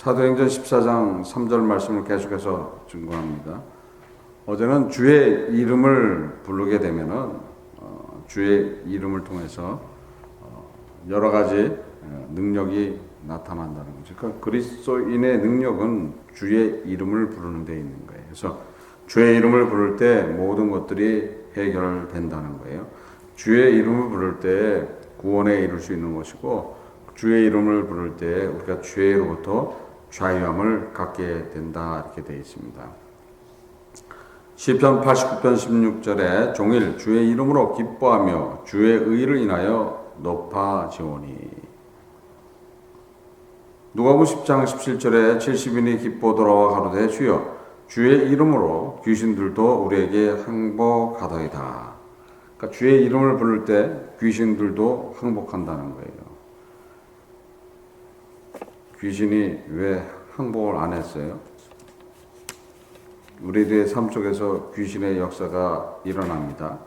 사도행전 14장 3절 말씀을 계속해서 증거합니다. 어제는 주의 이름을 부르게 되면은 주의 이름을 통해서 여러 가지 능력이 나타난다는 거죠. 그러니까 그리스도인의 능력은 주의 이름을 부르는 데 있는 거예요. 그래서 주의 이름을 부를 때 모든 것들이 해결된다는 거예요. 주의 이름을 부를 때 구원에 이룰 수 있는 것이고, 주의 이름을 부를 때 우리가 죄로부터 자유함을 갖게 된다, 이렇게 되어 있습니다. 시편 89편 16절에 종일 주의 이름으로 기뻐하며 주의 의를 인하여 높아지오니. 누가복음 10장 17절에 70인이 기뻐 돌아와 가로되 주여 주의 이름으로 귀신들도 우리에게 항복하더이다. 그러니까 주의 이름을 부를 때 귀신들도 항복한다는 거예요. 귀신이 왜 항복을 안 했어요? 우리들의 삶 속에서 귀신의 역사가 일어납니다.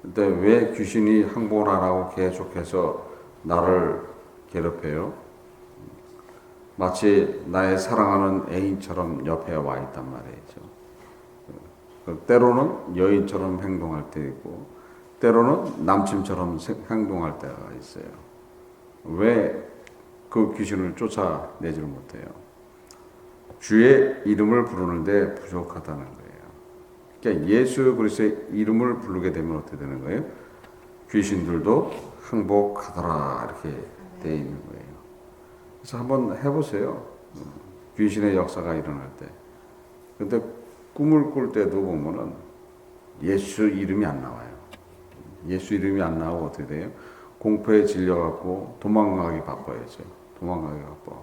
근데 왜 귀신이 항복을 안 하고 계속해서 나를 괴롭혀요? 마치 나의 사랑하는 애인처럼 옆에 와 있단 말이죠. 때로는 여인처럼 행동할 때 있고, 때로는 남친처럼 행동할 때가 있어요. 왜 그 귀신을 쫓아내지를 못해요? 주의 이름을 부르는데 부족하다는 거예요. 그러니까 예수 그리스도의 이름을 부르게 되면 어떻게 되는 거예요? 귀신들도 항복하더라, 이렇게 되어 있는 거예요. 그래서 한번 해보세요. 귀신의 역사가 일어날 때. 근데 꿈을 꿀 때도 보면은 예수 이름이 안 나와요. 예수 이름이 안 나오고 어떻게 돼요? 공포에 질려갖고 도망가기 바빠야죠. 도망가기 바빠.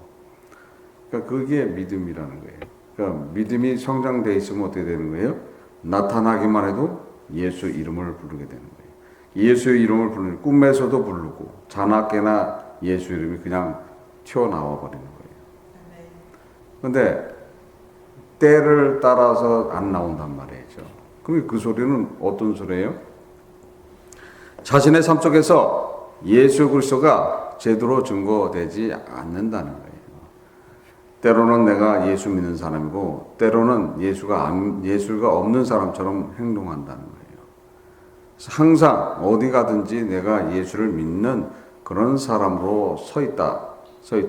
그러니까 그게 믿음이라는 거예요. 그러니까 믿음이 성장돼 있으면 어떻게 되는 거예요? 나타나기만 해도 예수 이름을 부르게 되는 거예요. 예수 이름을 부르는, 꿈에서도 부르고 자나깨나 예수 이름이 그냥 튀어나와 버리는 거예요. 그런데 때를 따라서 안 나온단 말이죠. 그럼 그 소리는 어떤 소리예요? 자신의 삶 속에서 예수 그리스도가 제대로 증거되지 않는다는 거예요. 때로는 내가 예수 믿는 사람이고, 때로는 예수가 없는 사람처럼 행동한다는 거예요. 항상 어디 가든지 내가 예수를 믿는 그런 사람으로 서 있다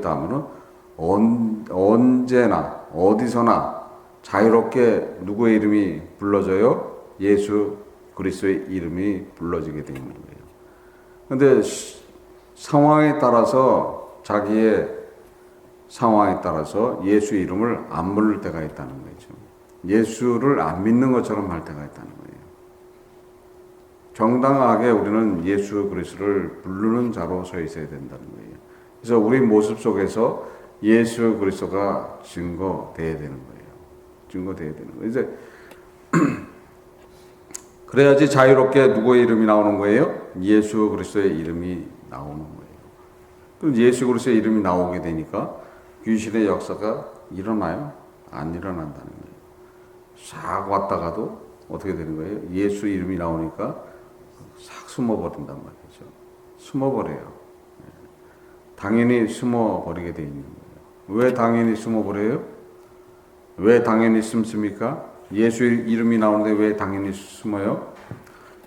하면은 언제나 어디서나 자유롭게 누구의 이름이 불러져요? 예수 그리스도의 이름이 불러지게 되는 거예요. 그런데 상황에 따라서, 자기의 상황에 따라서 예수 이름을 안 부를 때가 있다는 거죠. 예수를 안 믿는 것처럼 할 때가 있다는 거예요. 정당하게 우리는 예수 그리스도를 부르는 자로 서 있어야 된다는 거예요. 그래서 우리 모습 속에서 예수 그리스도가 증거돼야 되는 거예요. 증거돼야 되는 거예요. 이제 그래야지 자유롭게 누구의 이름이 나오는 거예요? 예수 그리스도의 이름이 나오는 거예요. 그럼 예수 그리스도의 이름이 나오게 되니까 귀신의 역사가 일어나요? 안 일어난다는 거예요. 싹 왔다가도 어떻게 되는 거예요? 예수 이름이 나오니까 싹 숨어버린단 말이죠. 숨어버려요. 당연히 숨어버리게 돼 있는 거예요. 왜 당연히 숨어버려요? 왜 당연히 숨습니까? 예수 이름이 나오는데 왜 당연히 숨어요?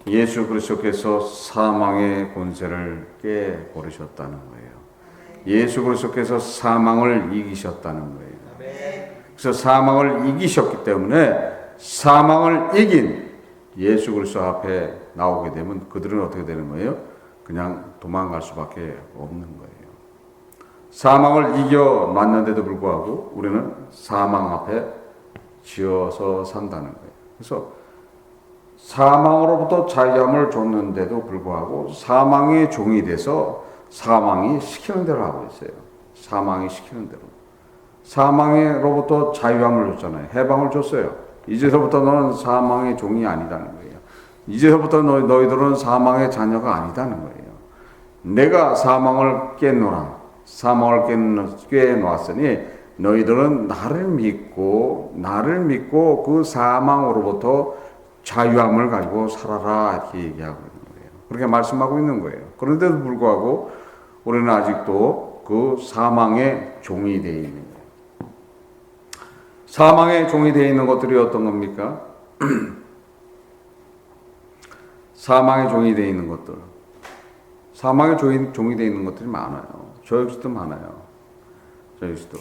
예수 그리스도께서 사망의 권세를 깨버리셨다는 거예요. 예수 그리스도께서 사망을 이기셨다는 거예요. 그래서 사망을 이기셨기 때문에 사망을 이긴 예수 그리스도 앞에 나오게 되면 그들은 어떻게 되는 거예요? 그냥 도망갈 수밖에 없는 거예요. 사망을 이겨놨는데도 불구하고 우리는 사망 앞에 지어서 산다는 거예요. 그래서 사망으로부터 자유함을 줬는데도 불구하고 사망의 종이 돼서 사망이 시키는 대로 하고 있어요. 사망이 시키는 대로. 사망으로부터 자유함을 줬잖아요. 해방을 줬어요. 이제서부터 너는 사망의 종이 아니다는 거예요. 이제서부터 너희들은 사망의 자녀가 아니다는 거예요. 내가 사망을 깼노라. 사망을 깨놓았으니 너희들은 나를 믿고 그 사망으로부터 자유함을 가지고 살아라, 이렇게 얘기하고 있는 거예요. 그렇게 말씀하고 있는 거예요. 그런데도 불구하고 우리는 아직도 그 사망의 종이 되어 있는 거예요. 사망의 종이 되어 있는 것들이 어떤 겁니까? 사망의 종이 되어 있는 것들. 사망의 종이 되어 있는 것들이 많아요. 저 역시도 많아요. 저 역시도.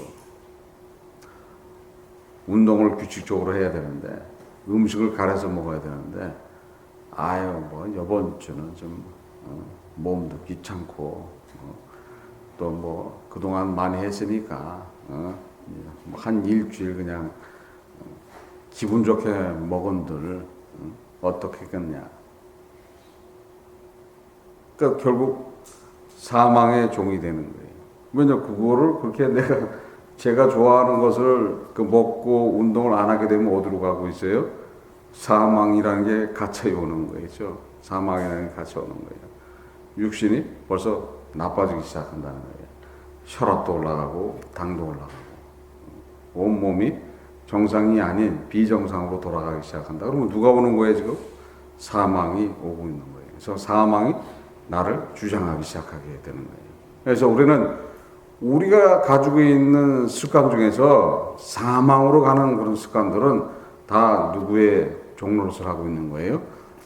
운동을 규칙적으로 해야 되는데, 음식을 가려서 먹어야 되는데, 뭐, 이번 주는 좀, 몸도 귀찮고, 또 뭐, 그동안 많이 했으니까, 한 일주일 그냥, 기분 좋게 먹은들, 어떻게 했겠냐. 그러니까 결국 사망의 종이 되는 거예요. 왜냐, 그거를 그렇게 제가 좋아하는 것을 먹고 운동을 안 하게 되면 어디로 가고 있어요? 사망이라는 게 갇혀 오는 거죠. 사망이라는 게 갇혀 오는 거예요. 육신이 벌써 나빠지기 시작한다는 거예요. 혈압도 올라가고 당도 올라가고 온몸이 정상이 아닌 비정상으로 돌아가기 시작한다. 그러면 누가 오는 거예요 지금? 사망이 오고 있는 거예요. 그래서 사망이 나를 주장하기 시작하게 되는 거예요. 그래서 우리가 가지고 있는 습관 중에서 사망으로 가는 그런 습관들은 다 누구의 종노릇을 하고 있는 거예요?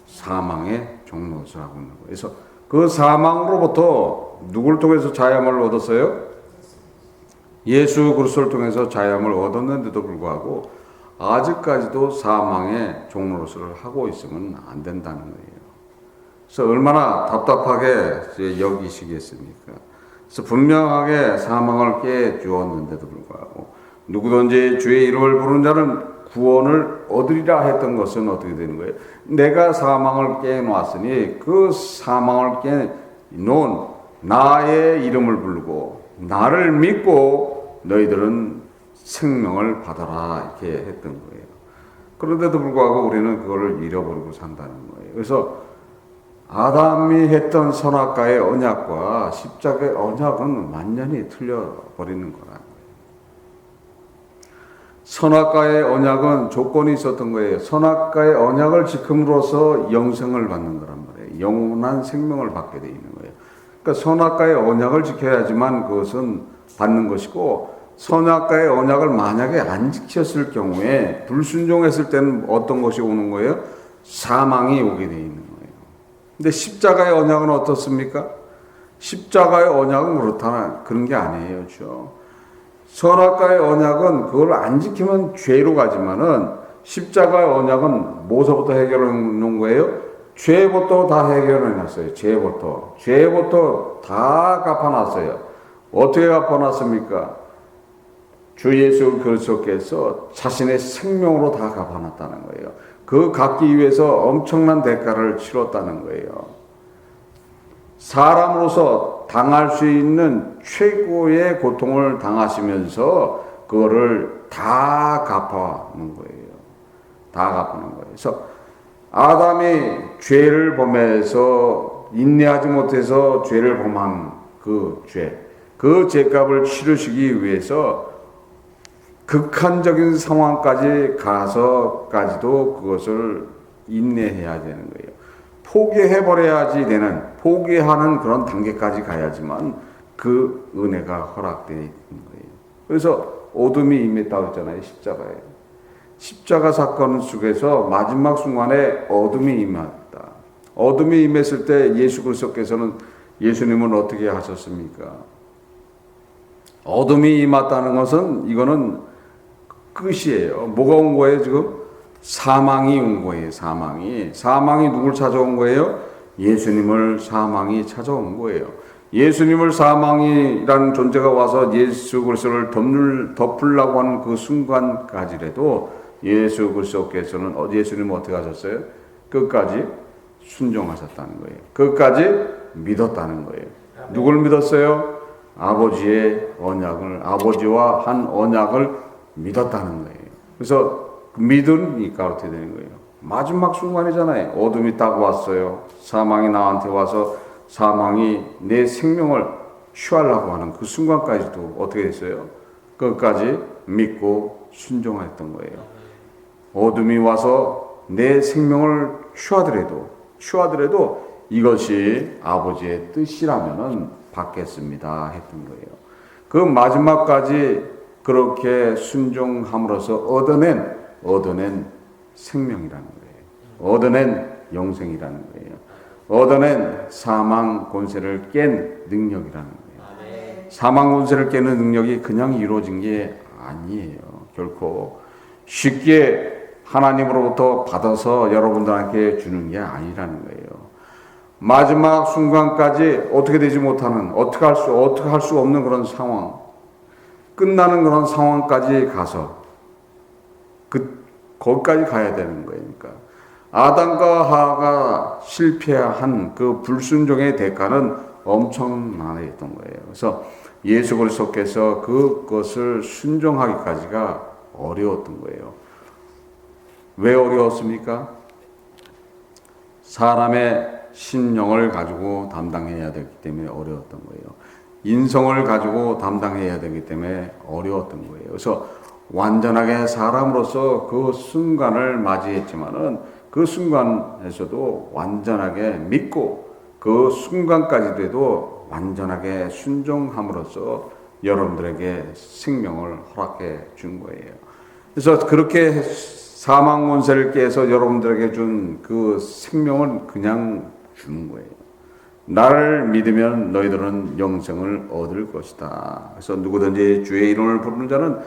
사망의 종노릇을 하고 있는 거예요. 그래서 그 사망으로부터 누구를 통해서 자유함을 얻었어요? 예수 그리스도를 통해서 자유함을 얻었는데도 불구하고 아직까지도 사망의 종노릇을 하고 있으면 안 된다는 거예요. 그래서 얼마나 답답하게 여기시겠습니까? 그래서 분명하게 사망을 깨 주었는데도 불구하고 누구든지 주의 이름을 부르는 자는 구원을 얻으리라 했던 것은 어떻게 되는 거예요? 내가 사망을 깨놓았으니 그 사망을 깨놓은 나의 이름을 부르고 나를 믿고 너희들은 생명을 받아라 이렇게 했던 거예요. 그런데도 불구하고 우리는 그거를 잃어버리고 산다는 거예요. 그래서 아담이 했던 선악과의 언약과 십자가의 언약은 완전히 틀려버리는 거라는 거예요. 선악과의 언약은 조건이 있었던 거예요. 선악과의 언약을 지킴으로써 영생을 받는 거란 말이에요. 영원한 생명을 받게 되어 있는 거예요. 그러니까 선악과의 언약을 지켜야지만 그것은 받는 것이고, 선악과의 언약을 만약에 안 지켰을 경우에 불순종했을 때는 어떤 것이 오는 거예요? 사망이 오게 되어 있는 거예요. 근데 십자가의 언약은 어떻습니까? 십자가의 언약은 그런 게 아니에요. 그렇죠? 선악과의 언약은 그걸 안 지키면 죄로 가지만은 십자가의 언약은 뭐서부터 해결해 놓은 거예요? 죄부터 다 해결해 놨어요. 죄부터 다 갚아놨어요. 어떻게 갚아놨습니까? 주 예수 그리스도께서 자신의 생명으로 다 갚아놨다는 거예요. 그 갚기 위해서 엄청난 대가를 치렀다는 거예요. 사람으로서 당할 수 있는 최고의 고통을 당하시면서 그거를 다 갚아놓은 거예요. 다 갚아놓은 거예요. 그래서 아담이 죄를 범해서 인내하지 못해서 죄를 범한 그 죄값을 치르시기 위해서 극한적인 상황까지 가서까지도 그것을 인내해야 되는 거예요. 포기해버려야지 되는, 포기하는 그런 단계까지 가야지만 그 은혜가 허락되어 있는 거예요. 그래서 어둠이 임했다고 했잖아요. 십자가 사건 속에서 마지막 순간에 어둠이 임했다. 어둠이 임했을 때 예수 그리스도께서는, 예수님은 어떻게 하셨습니까? 어둠이 임했다는 것은 이거는 끝이에요. 뭐가 온 거예요 지금? 사망이 온 거예요. 사망이 누굴 찾아온 거예요? 예수님을 사망이 찾아온 거예요. 예수님을 사망이라는 존재가 와서 예수 그리스도를 덮으려고 하는 그 순간까지라도 예수 그리스도께서는 예수님은 어떻게 하셨어요? 끝까지 순종하셨다는 거예요. 끝까지 믿었다는 거예요. 누굴 믿었어요? 아버지와 한 언약을 믿었다는 거예요. 그래서 믿으니까 어떻게 되는 거예요? 마지막 순간이잖아요. 어둠이 딱 왔어요. 사망이 나한테 와서 사망이 내 생명을 취하려고 하는 그 순간까지도 어떻게 했어요? 끝까지 믿고 순종했던 거예요. 어둠이 와서 내 생명을 취하더라도 이것이 아버지의 뜻이라면은 받겠습니다 했던 거예요. 그 마지막까지 그렇게 순종함으로써 얻어낸 생명이라는 거예요. 얻어낸 영생이라는 거예요. 얻어낸 사망 권세를 깬 능력이라는 거예요. 사망 권세를 깨는 능력이 그냥 이루어진 게 아니에요. 결코 쉽게 하나님으로부터 받아서 여러분들한테 주는 게 아니라는 거예요. 마지막 순간까지 어떻게 되지 못하는, 어떻게 할 수 없는 그런 상황, 끝나는 그런 상황까지 가서 거기까지 가야 되는 거예요. 그러니까 아담과 하와가 실패한 그 불순종의 대가는 엄청나했던 거예요. 그래서 예수 그리스도께서 그것을 순종하기까지가 어려웠던 거예요. 왜 어려웠습니까? 사람의 심령을 가지고 담당해야 되기 때문에 어려웠던 거예요. 인성을 가지고 담당해야 되기 때문에 어려웠던 거예요. 그래서 완전하게 사람으로서 그 순간을 맞이했지만은 그 순간에서도 완전하게 믿고 그 순간까지도 완전하게 순종함으로써 여러분들에게 생명을 허락해 준 거예요. 그래서 그렇게 사망 권세를 깨서 여러분들에게 준 그 생명을 그냥 주는 거예요. 나를 믿으면 너희들은 영생을 얻을 것이다. 그래서 누구든지 주의 이름을 부르는 자는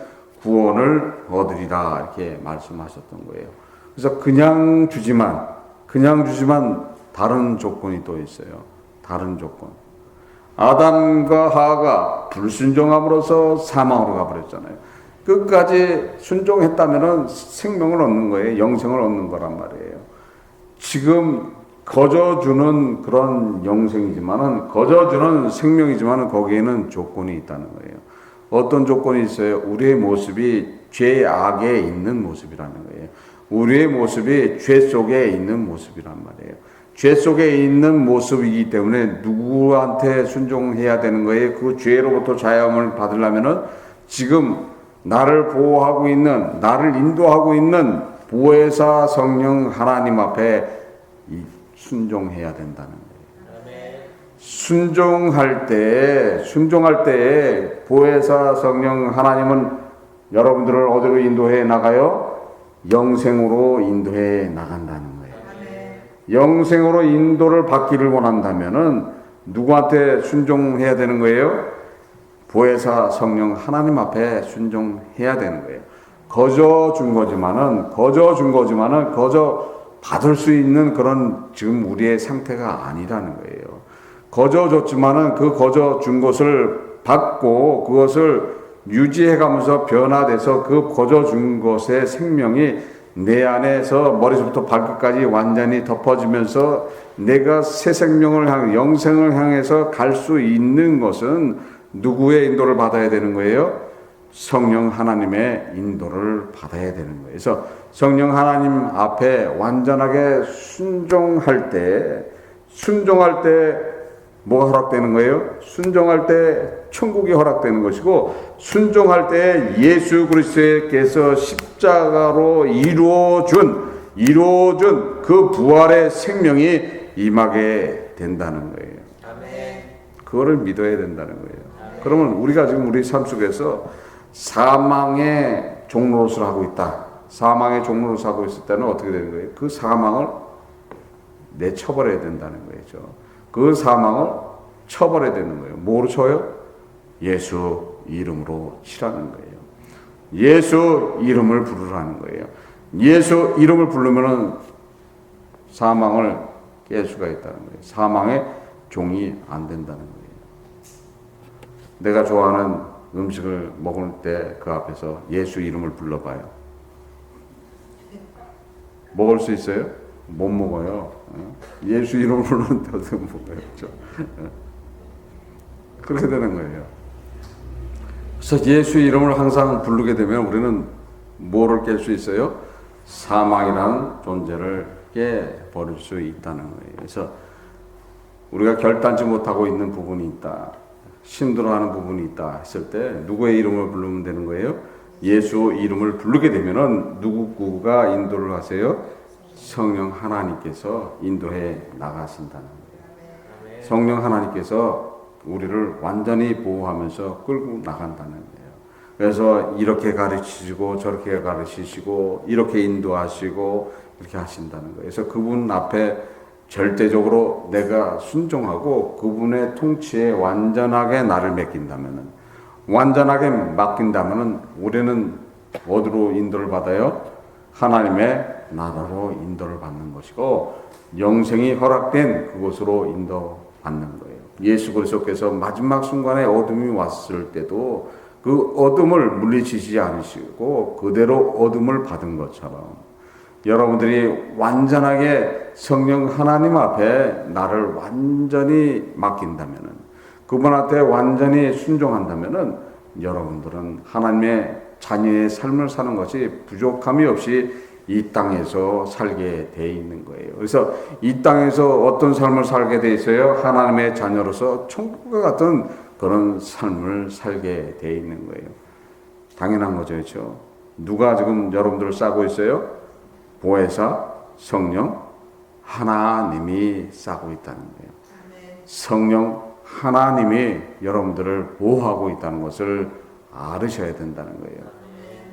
구원을 얻으리라 이렇게 말씀하셨던 거예요. 그래서 그냥 주지만 다른 조건이 또 있어요. 다른 조건. 아담과 하와가 불순종함으로써 사망으로 가버렸잖아요. 끝까지 순종했다면 생명을 얻는 거예요. 영생을 얻는 거란 말이에요. 지금 거저주는 그런 영생이지만은, 거저주는 생명이지만은 거기에는 조건이 있다는 거예요. 어떤 조건이 있어요? 우리의 모습이 죄악에 있는 모습이라는 거예요. 우리의 모습이 죄 속에 있는 모습이란 말이에요. 죄 속에 있는 모습이기 때문에 누구한테 순종해야 되는 거예요? 그 죄로부터 자유함을 받으려면은 지금 나를 보호하고 있는, 나를 인도하고 있는 보혜사 성령 하나님 앞에 순종해야 된다는 거예요. 순종할 때 보혜사 성령 하나님은 여러분들을 어디로 인도해 나가요? 영생으로 인도해 나간다는 거예요. 영생으로 인도를 받기를 원한다면은 누구한테 순종해야 되는 거예요? 보혜사 성령 하나님 앞에 순종해야 되는 거예요. 거저 준 거지만은 거저 받을 수 있는 그런 지금 우리의 상태가 아니라는 거예요. 거저 줬지만은 그 거저 준 것을 받고 그것을 유지해 가면서 변화돼서 그 거저 준 것의 생명이 내 안에서 머리부터 발끝까지 완전히 덮어지면서 내가 새 생명을 향해 영생을 향해서 갈 수 있는 것은 누구의 인도를 받아야 되는 거예요? 성령 하나님의 인도를 받아야 되는 거예요. 그래서 성령 하나님 앞에 완전하게 순종할 때 뭐가 허락되는 거예요? 순종할 때 천국이 허락되는 것이고, 순종할 때 예수 그리스도께서 십자가로 이루어준 그 부활의 생명이 임하게 된다는 거예요. 그거를 믿어야 된다는 거예요. 그러면 우리가 지금 우리 삶 속에서 사망의 종로릇을 하고 있다. 사망의 종로릇을 하고 있을 때는 어떻게 되는 거예요? 그 사망을 내쳐버려야 된다는 거죠. 그 사망을 쳐버려야 되는 거예요. 뭐로 쳐요? 예수 이름으로 치라는 거예요. 예수 이름을 부르라는 거예요. 예수 이름을 부르면은 사망을 깰 수가 있다는 거예요. 사망의 종이 안 된다는 거예요. 내가 좋아하는 음식을 먹을 때 그 앞에서 예수 이름을 불러봐요. 먹을 수 있어요? 못 먹어요. 예수 이름을 부르는데 어떻게 먹어요? 그렇죠? 그렇게 되는 거예요. 그래서 예수 이름을 항상 부르게 되면 우리는 뭐를 깰 수 있어요? 사망이라는 존재를 깨버릴 수 있다는 거예요. 그래서 우리가 결단치 못하고 있는 부분이 있다, 힘들어하는 부분이 있다 했을 때 누구의 이름을 부르면 되는 거예요? 예수 이름을 부르게 되면은 누구가 인도를 하세요? 성령 하나님께서 인도해 나가신다는 거예요. 성령 하나님께서 우리를 완전히 보호하면서 끌고 나간다는 거예요. 그래서 이렇게 가르치시고 저렇게 가르치시고 이렇게 인도하시고 이렇게 하신다는 거예요. 그래서 그분 앞에 절대적으로 내가 순종하고 그분의 통치에 완전하게 나를 맡긴다면은, 완전하게 맡긴다면은 우리는 어디로 인도를 받아요? 하나님의 나라로 인도를 받는 것이고 영생이 허락된 그곳으로 인도받는 거예요. 예수 그리스도께서 마지막 순간에 어둠이 왔을 때도 그 어둠을 물리치지 않으시고 그대로 어둠을 받은 것처럼 여러분들이 완전하게 성령 하나님 앞에 나를 완전히 맡긴다면은, 그분한테 완전히 순종한다면은 여러분들은 하나님의 자녀의 삶을 사는 것이 부족함이 없이 이 땅에서 살게 돼 있는 거예요. 그래서 이 땅에서 어떤 삶을 살게 돼 있어요? 하나님의 자녀로서 천국과 같은 그런 삶을 살게 돼 있는 거예요. 당연한 거죠, 그렇죠? 누가 지금 여러분들을 싸고 있어요? 보혜사, 성령, 하나님이 싸고 있다는 거예요. 성령 하나님이 여러분들을 보호하고 있다는 것을 알으셔야 된다는 거예요.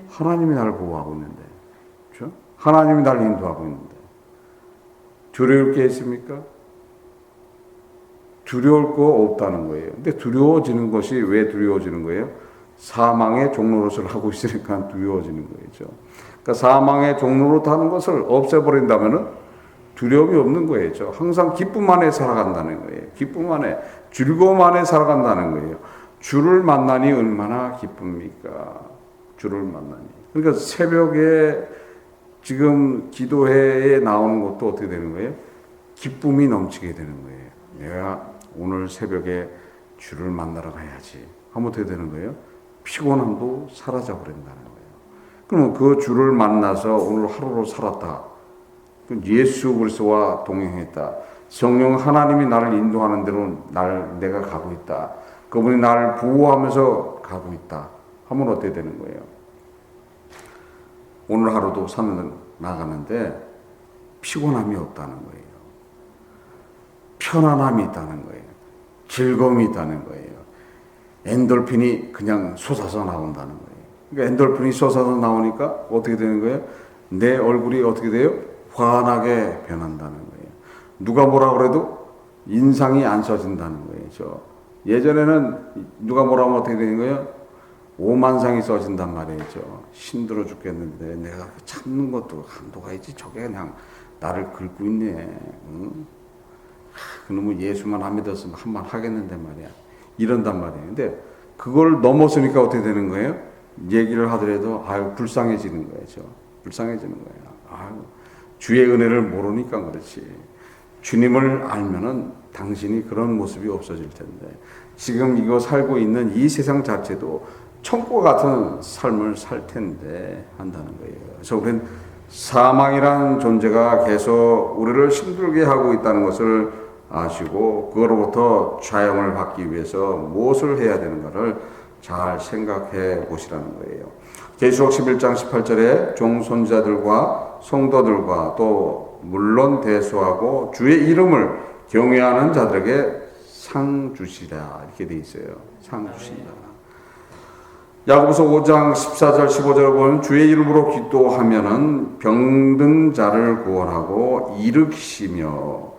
하나님이 나를 보호하고 있는데, 그렇죠? 하나님이 나를 인도하고 있는데 두려울 게 있습니까? 두려울 거 없다는 거예요. 근데 두려워지는 것이 왜 두려워지는 거예요? 사망의 종노릇을 하고 있으니까 두려워지는 거죠. 그러니까 사망의 종노릇 하는 것을 없애버린다면은 두려움이 없는 거예요. 항상 기쁨 안에 살아간다는 거예요. 기쁨 안에, 즐거움 안에 살아간다는 거예요. 주를 만나니 얼마나 기쁩니까? 주를 만나니. 그러니까 새벽에 지금 기도회에 나오는 것도 어떻게 되는 거예요? 기쁨이 넘치게 되는 거예요. 내가 오늘 새벽에 주를 만나러 가야지 하면 어떻게 되는 거예요? 피곤함도 사라져 버린다는 거예요. 그러면 그 주를 만나서 오늘 하루를 살았다. 예수 그리스도와 동행했다. 성령 하나님이 나를 인도하는 대로 내가 가고 있다. 그분이 나를 보호하면서 가고 있다 하면 어떻게 되는 거예요? 오늘 하루도 나가는데 피곤함이 없다는 거예요. 편안함이 있다는 거예요. 즐거움이 있다는 거예요. 엔돌핀이 그냥 솟아서 나온다는 거예요. 그러니까 엔돌핀이 솟아서 나오니까 어떻게 되는 거예요? 내 얼굴이 어떻게 돼요? 환하게 변한다는 거예요. 누가 뭐라 그래도 인상이 안 써진다는 거예요. 예전에는 누가 뭐라 하면 어떻게 되는 거예요? 오만상이 써진단 말이죠. 힘들어 죽겠는데 내가 참는 것도 한도가 있지. 저게 그냥 나를 긁고 있네. 응? 그놈은 예수만 안 믿었으면 한 말 하겠는데 말이야. 이런단 말이에요. 근데 그걸 넘었으니까 어떻게 되는 거예요? 얘기를 하더라도 불쌍해지는 거예요. 불쌍해지는 거예요. 주의 은혜를 모르니까 그렇지. 주님을 알면은 당신이 그런 모습이 없어질 텐데 지금 이거 살고 있는 이 세상 자체도 천국과 같은 삶을 살 텐데 한다는 거예요. 그래서 우리는 사망이라는 존재가 계속 우리를 힘들게 하고 있다는 것을 아시고 그로부터 자영을 받기 위해서 무엇을 해야 되는가를 잘 생각해 보시라는 거예요. 계시록 11장 18절에 종손자들과 성도들과 또 물론 대수하고 주의 이름을 경외하는 자들에게 상 주시라 이렇게 돼 있어요. 상 주신다. 야고보서 5장 14절 15절을 보면 주의 이름으로 기도하면은 병든 자를 구원하고 일으키시며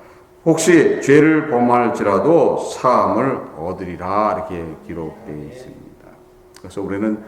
혹시 죄를 범할지라도 사함을 얻으리라 이렇게 기록되어 있습니다. 그래서 우리는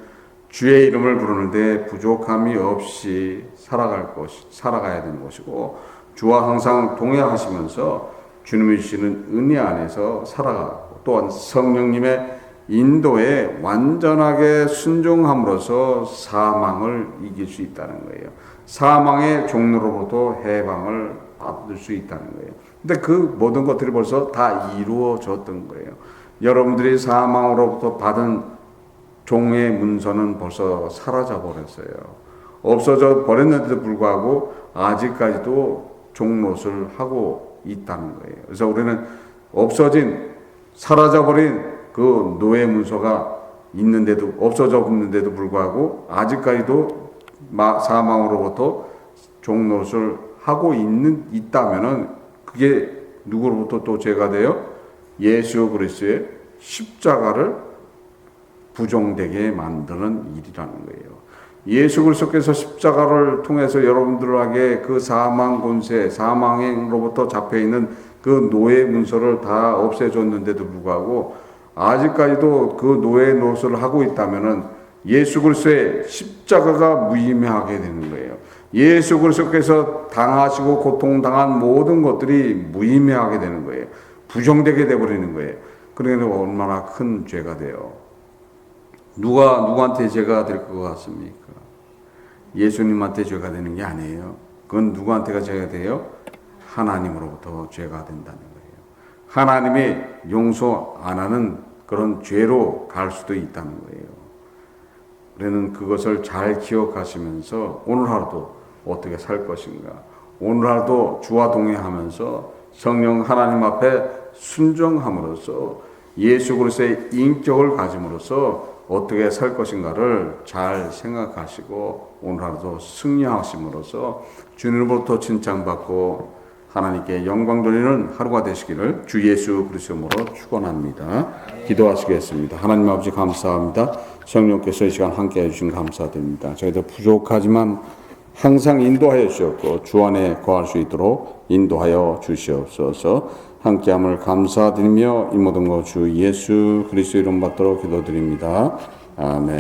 주의 이름을 부르는데 부족함이 없이 살아가야 되는 것이고 주와 항상 동행하시면서 주님이 주시는 은혜 안에서 살아가고 또한 성령님의 인도에 완전하게 순종함으로써 사망을 이길 수 있다는 거예요. 사망의 종로로부터 해방을 받을 수 있다는 거예요. 근데 그 모든 것들이 벌써 다 이루어졌던 거예요. 여러분들이 사망으로부터 받은 종의 문서는 벌써 사라져 버렸어요. 없어져 버렸는데도 불구하고 아직까지도 종노릇을 하고 있다는 거예요. 그래서 우리는 사라져 버린 그 노예 문서가 있는데도 없어져 있는데도 불구하고 아직까지도 사망으로부터 종노릇을 하고 있다면은 그게 누구로부터 또 죄가 돼요? 예수 그리스도의 십자가를 부정되게 만드는 일이라는 거예요. 예수 그리스도께서 십자가를 통해서 여러분들에게 그 사망 권세, 사망행로부터 잡혀 있는 그 노예 문서를 다 없애줬는데도 불구하고 아직까지도 그 노예 노릇을 하고 있다면은 예수 그리스도의 십자가가 무의미하게 되는 거예요. 예수 그리스도께서 당하시고 고통당한 모든 것들이 무의미하게 되는 거예요. 부정되게 되어버리는 거예요. 그러니까 얼마나 큰 죄가 돼요. 누가 누구한테 죄가 될 것 같습니까? 예수님한테 죄가 되는 게 아니에요. 그건 누구한테가 죄가 돼요? 하나님으로부터 죄가 된다는 거예요. 하나님이 용서 안 하는 그런 죄로 갈 수도 있다는 거예요. 우리는 그것을 잘 기억하시면서 오늘 하루도 어떻게 살 것인가, 오늘 하루도 주와 동행하면서 성령 하나님 앞에 순종함으로써 예수 그리스도의 인격을 가짐으로써 어떻게 살 것인가를 잘 생각하시고 오늘 하루도 승리하심으로써 주님으로부터 칭찬받고 하나님께 영광 돌리는 하루가 되시기를 주 예수 그리스도로 축원합니다. 기도하시겠습니다. 하나님 아버지 감사합니다. 성령께서 이 시간 함께해 주신 감사드립니다. 저희도 부족하지만 항상 인도하여 주셨고 주 안에 거할 수 있도록 인도하여 주시옵소서. 함께함을 감사드리며 이 모든 것 주 예수 그리스도 이름 받도록 기도드립니다. 아멘.